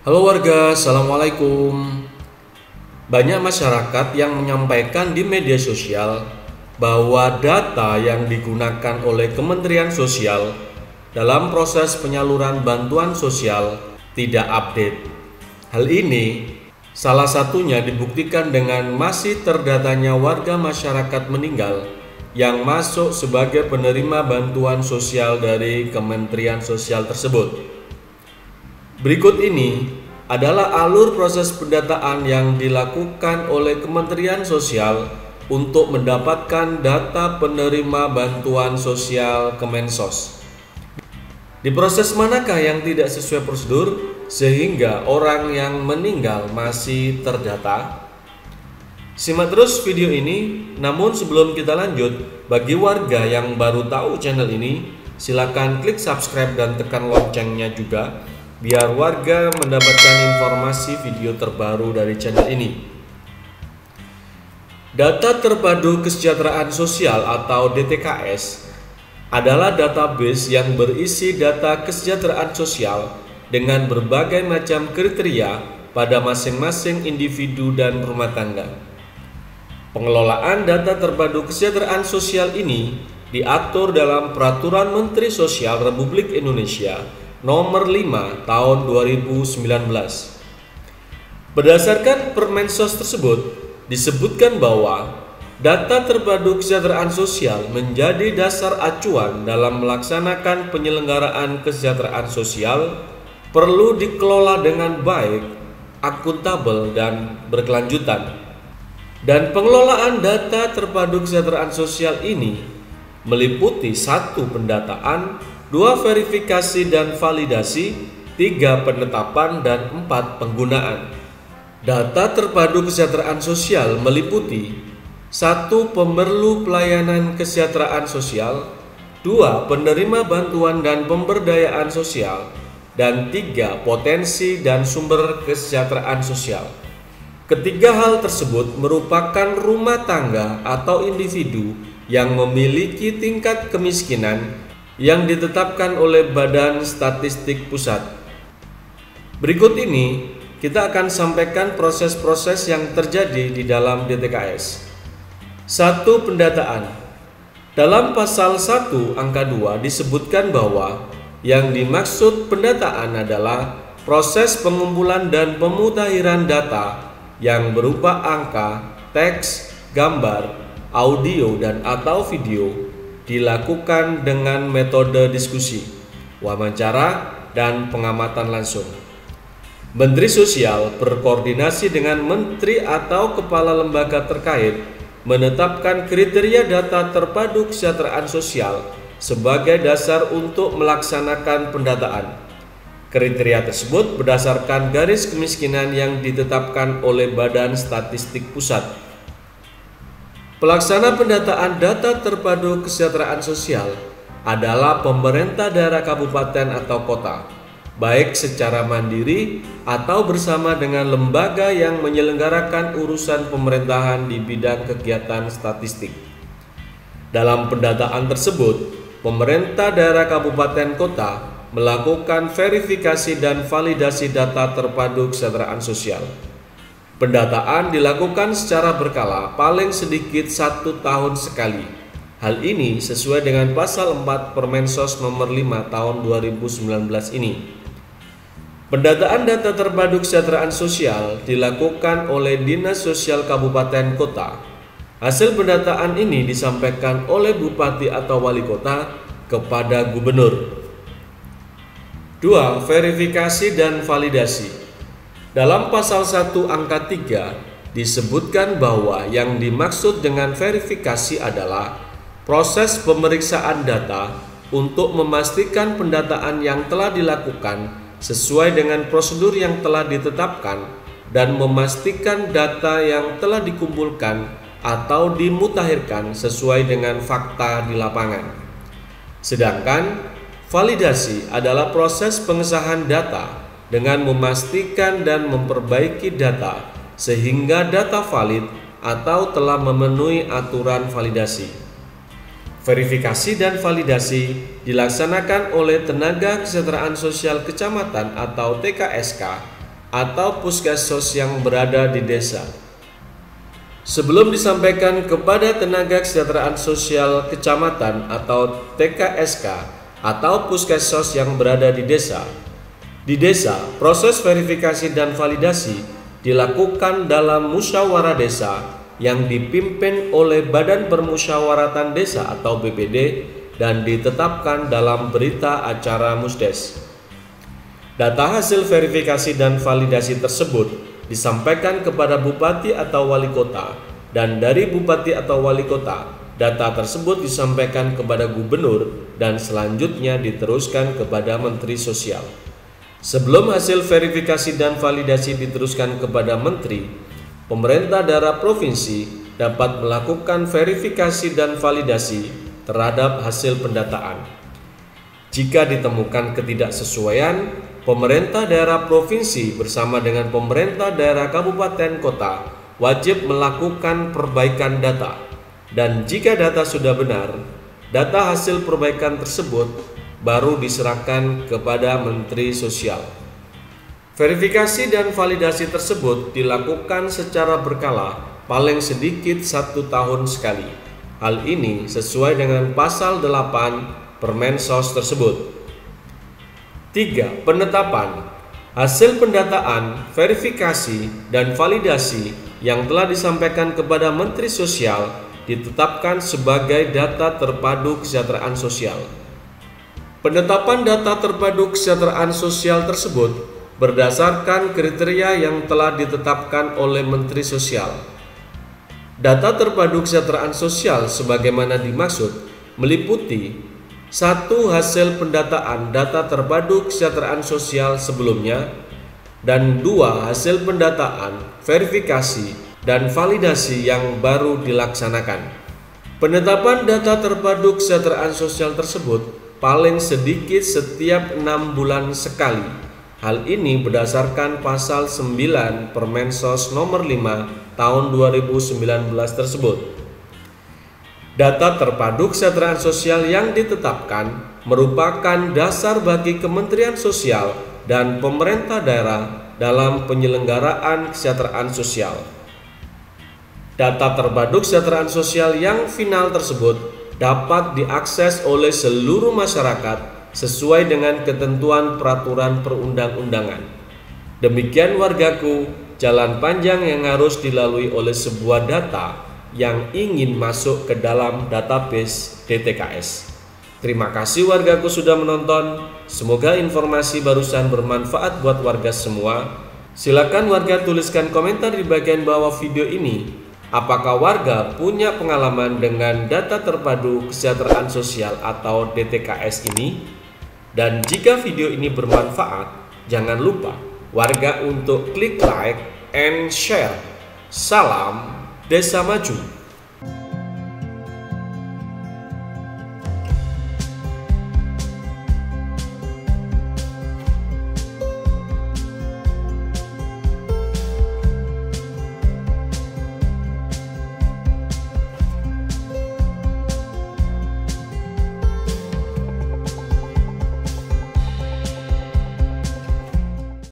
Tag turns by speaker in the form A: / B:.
A: Halo warga, Assalamualaikum. Banyak masyarakat yang menyampaikan di media sosial bahwa data yang digunakan oleh Kementerian Sosial dalam proses penyaluran bantuan sosial tidak update. Hal ini salah satunya dibuktikan dengan masih terdatanya warga masyarakat meninggal yang masuk sebagai penerima bantuan sosial dari Kementerian Sosial tersebut. Berikut ini adalah alur proses pendataan yang dilakukan oleh Kementerian Sosial untuk mendapatkan data penerima bantuan sosial Kemensos. Di proses manakah yang tidak sesuai prosedur sehingga orang yang meninggal masih terdata? Simak terus video ini. Namun sebelum kita lanjut, bagi warga yang baru tahu channel ini, silakan klik subscribe dan tekan loncengnya juga biar warga mendapatkan informasi video terbaru dari channel ini. Data Terpadu Kesejahteraan Sosial atau DTKS adalah database yang berisi data kesejahteraan sosial dengan berbagai macam kriteria pada masing-masing individu dan rumah tangga. Pengelolaan data terpadu kesejahteraan sosial ini diatur dalam Peraturan Menteri Sosial Republik Indonesia Nomor 5 Tahun 2019. Berdasarkan Permensos tersebut, disebutkan bahwa data terpadu kesejahteraan sosial menjadi dasar acuan dalam melaksanakan penyelenggaraan kesejahteraan sosial, perlu dikelola dengan baik, akuntabel, dan berkelanjutan. Dan pengelolaan data terpadu kesejahteraan sosial ini meliputi 1. Pendataan, 2. Verifikasi dan validasi, 3. Penetapan, dan 4. Penggunaan. Data terpadu kesejahteraan sosial meliputi 1. Pemerlu pelayanan kesejahteraan sosial, 2. Penerima bantuan dan pemberdayaan sosial, dan 3. Potensi dan sumber kesejahteraan sosial. Ketiga hal tersebut merupakan rumah tangga atau individu yang memiliki tingkat kemiskinan yang ditetapkan oleh Badan Statistik Pusat. Berikut ini kita akan sampaikan proses-proses yang terjadi di dalam DTKS. 1. Pendataan. Dalam pasal 1 angka 2 disebutkan bahwa yang dimaksud pendataan adalah proses pengumpulan dan pemutakhiran data yang berupa angka, teks, gambar, audio, dan atau video dilakukan dengan metode diskusi, wawancara, dan pengamatan langsung. Menteri Sosial berkoordinasi dengan menteri atau kepala lembaga terkait menetapkan kriteria data terpadu kesejahteraan sosial sebagai dasar untuk melaksanakan pendataan. Kriteria tersebut berdasarkan garis kemiskinan yang ditetapkan oleh Badan Statistik Pusat. Pelaksana pendataan data terpadu kesejahteraan sosial adalah pemerintah daerah kabupaten atau kota, baik secara mandiri atau bersama dengan lembaga yang menyelenggarakan urusan pemerintahan di bidang kegiatan statistik. Dalam pendataan tersebut, pemerintah daerah kabupaten kota melakukan verifikasi dan validasi data terpadu kesejahteraan sosial. Pendataan dilakukan secara berkala paling sedikit 1 tahun sekali. Hal ini sesuai dengan pasal 4 Permensos nomor 5 tahun 2019 ini. Pendataan data terpadu kesejahteraan sosial dilakukan oleh Dinas Sosial Kabupaten Kota. Hasil pendataan ini disampaikan oleh Bupati atau Wali Kota kepada Gubernur. 2. Verifikasi dan validasi. Dalam pasal 1 angka 3 disebutkan bahwa yang dimaksud dengan verifikasi adalah proses pemeriksaan data untuk memastikan pendataan yang telah dilakukan sesuai dengan prosedur yang telah ditetapkan dan memastikan data yang telah dikumpulkan atau dimutakhirkan sesuai dengan fakta di lapangan. Sedangkan validasi adalah proses pengesahan data dengan memastikan dan memperbaiki data sehingga data valid atau telah memenuhi aturan validasi. Verifikasi dan validasi dilaksanakan oleh tenaga kesejahteraan sosial kecamatan atau TKSK atau puskesmas yang berada di desa. Sebelum disampaikan kepada tenaga kesejahteraan sosial kecamatan atau TKSK atau puskesmas yang berada di desa, proses verifikasi dan validasi dilakukan dalam musyawarah desa yang dipimpin oleh Badan Permusyawaratan Desa atau BPD dan ditetapkan dalam berita acara Musdes. Data hasil verifikasi dan validasi tersebut disampaikan kepada Bupati atau Wali Kota, dan dari Bupati atau Wali Kota, data tersebut disampaikan kepada Gubernur dan selanjutnya diteruskan kepada Menteri Sosial. Sebelum hasil verifikasi dan validasi diteruskan kepada Menteri, pemerintah daerah provinsi dapat melakukan verifikasi dan validasi terhadap hasil pendataan. Jika ditemukan ketidaksesuaian, pemerintah daerah provinsi bersama dengan pemerintah daerah kabupaten kota wajib melakukan perbaikan data. Dan jika data sudah benar, data hasil perbaikan tersebut baru diserahkan kepada Menteri Sosial. Verifikasi dan validasi tersebut dilakukan secara berkala, paling sedikit 1 tahun sekali. Hal ini sesuai dengan pasal 8 Permensos tersebut. 3. Penetapan. Hasil pendataan, verifikasi, dan validasi yang telah disampaikan kepada Menteri Sosial ditetapkan sebagai data terpadu kesejahteraan sosial. Penetapan data terpadu kesejahteraan sosial tersebut berdasarkan kriteria yang telah ditetapkan oleh Menteri Sosial. Data terpadu kesejahteraan sosial sebagaimana dimaksud meliputi 1. Hasil pendataan data terpadu kesejahteraan sosial sebelumnya, dan 2. Hasil pendataan, verifikasi, dan validasi yang baru dilaksanakan. Penetapan data terpadu kesejahteraan sosial tersebut paling sedikit setiap 6 bulan sekali. Hal ini berdasarkan pasal 9 Permensos nomor 5 tahun 2019 tersebut. Data terpadu kesejahteraan sosial yang ditetapkan merupakan dasar bagi Kementerian Sosial dan pemerintah daerah dalam penyelenggaraan kesejahteraan sosial. Data terpadu kesejahteraan sosial yang final tersebut dapat diakses oleh seluruh masyarakat sesuai dengan ketentuan peraturan perundang-undangan. Demikian wargaku, jalan panjang yang harus dilalui oleh sebuah data yang ingin masuk ke dalam database DTKS. Terima kasih wargaku sudah menonton. Semoga informasi barusan bermanfaat buat warga semua. Silakan warga tuliskan komentar di bagian bawah video ini. Apakah warga punya pengalaman dengan data terpadu kesejahteraan sosial atau DTKS ini? Dan jika video ini bermanfaat, jangan lupa warga untuk klik like and share. Salam Desa Maju.